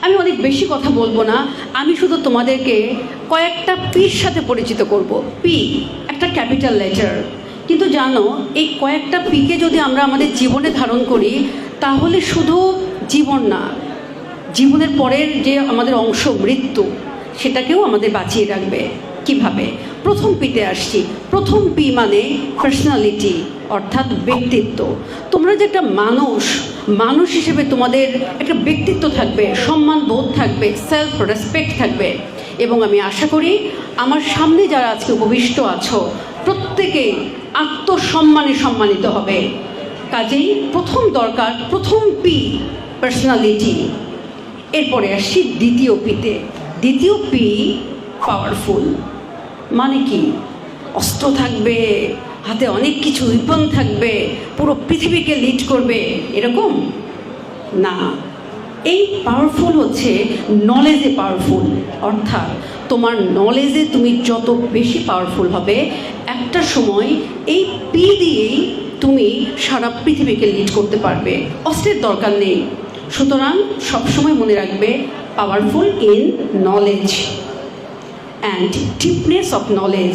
আমি অনেক বেশি কথা বলবো না, আমি শুধু তোমাদেরকে কয়েকটা পির সাথে পরিচিত করব। পি একটা ক্যাপিটাল লেটার, কিন্তু জানো এই কয়েকটা পিকে যদি আমরা আমাদের জীবনে ধারণ করি তাহলে শুধু জীবন না, জীবনের পরের যে আমাদের অংশ মৃত্যু সেটাকেও আমাদের বাঁচিয়ে রাখবে। কিভাবে? প্রথম পিতে আসছি। প্রথম পি মানে পার্সোনালিটি, অর্থাৎ ব্যক্তিত্ব। তোমরা যে একটা মানুষ হিসেবে তোমাদের একটা ব্যক্তিত্ব থাকবে, সম্মান বোধ থাকবে, সেলফ রেসপেক্ট থাকবে। এবং আমি আশা করি আমার সামনে যারা আজকে উপবিষ্ট আছো প্রত্যেকেই আত্মসম্মানে সম্মানিত হবে। কাজেই প্রথম দরকার প্রথম পি পার্সোনালিটি। এরপরে আসছি দ্বিতীয় পিতে। দ্বিতীয় পি পাওয়ারফুল। মানে কি? অস্ত্র থাকবে, হাতে অনেক কিছু উইপন থাকবে, পুরো পৃথিবীকে লিড করবে, এরকম না। এই পাওয়ারফুল হচ্ছে নলেজে পাওয়ারফুল। অর্থাৎ তোমার নলেজে তুমি যত বেশি পাওয়ারফুল হবে একটা সময় এই পি দিয়েই তুমি সারা পৃথিবীকে লিড করতে পারবে। অস্ত্রের দরকার নেই। সুতরাং সবসময় মনে রাখবে powerful in knowledge and deepness of knowledge.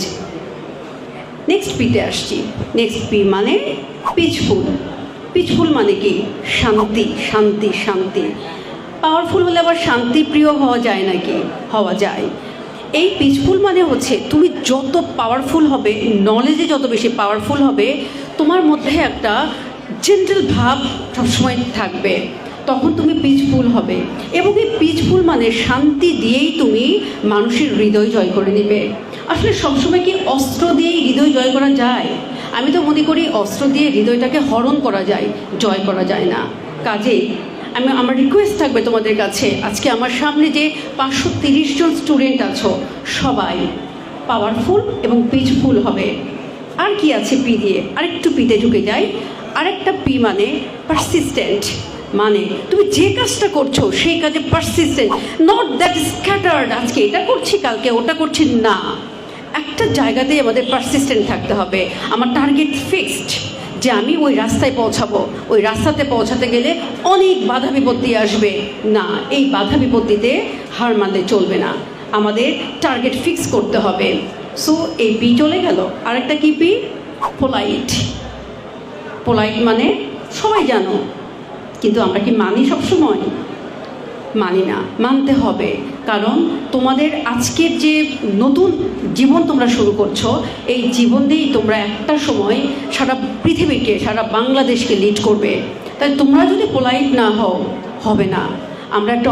Next পিতে আসছি। নেক্সট পি মানে পিসফুল। পিসফুল মানে কি? শান্তি, শান্তি, শান্তি। পাওয়ারফুল হলে আবার শান্তিপ্রিয় হওয়া যায় নাকি? হওয়া যায়। এই পিসফুল মানে হচ্ছে তুমি যত পাওয়ারফুল হবে, নলেজে যত বেশি পাওয়ারফুল হবে, তোমার মধ্যে একটা জেন্টাল ভাব সবসময় থাকবে, তখন তুমি পিসফুল হবে। এবং এই পিসফুল মানে শান্তি দিয়েই তুমি মানুষের হৃদয় জয় করে নেবে। আসলে সবসময় কি অস্ত্র দিয়েই হৃদয় জয় করা যায়? আমি তো মনে করি অস্ত্র দিয়ে হৃদয়টাকে হরণ করা যায়, জয় করা যায় না। কাজেই আমার রিকোয়েস্ট থাকবে তোমাদের কাছে, আজকে আমার সামনে যে 530 জন স্টুডেন্ট আছো সবাই পাওয়ারফুল এবং পিসফুল হবে। আর কি আছে পি দিয়ে? আরেকটু পিতে ঢুকে যাই। আরেকটা পি মানে পারসিস্টেন্ট। মানে তুমি যে কাজটা করছো সেই কাজে পারসিস্টেন্ট, নট দ্যাট স্ক্যাটার্ড, আজকে এটা করছি কালকে ওটা করছি না। একটা জায়গাতেই আমাদের পারসিস্টেন্ট থাকতে হবে। আমার টার্গেট ফিক্সড, যে আমি ওই রাস্তায় পৌঁছাবো। ওই রাস্তাতে পৌঁছাতে গেলে অনেক বাধা বিপত্তি আসবে, না এই বাধা বিপত্তিতে হার মানলে চলবে না, আমাদের টার্গেট ফিক্স করতে হবে। সো এই পি চলে গেল। আরেকটা কি পি? পোলাইট। পোলাইট মানে সবাই জানো, কিন্তু আমরা কি মানি? সবসময় মানি না। মানতে হবে, কারণ তোমাদের আজকের যে নতুন জীবন তোমরা শুরু করছো, এই জীবন দিয়েই তোমরা একটা সময় সারা পৃথিবীকে, সারা বাংলাদেশকে লিড করবে। তাই তোমরা যদি পোলাইট না হও, হবে না। আমরা একটা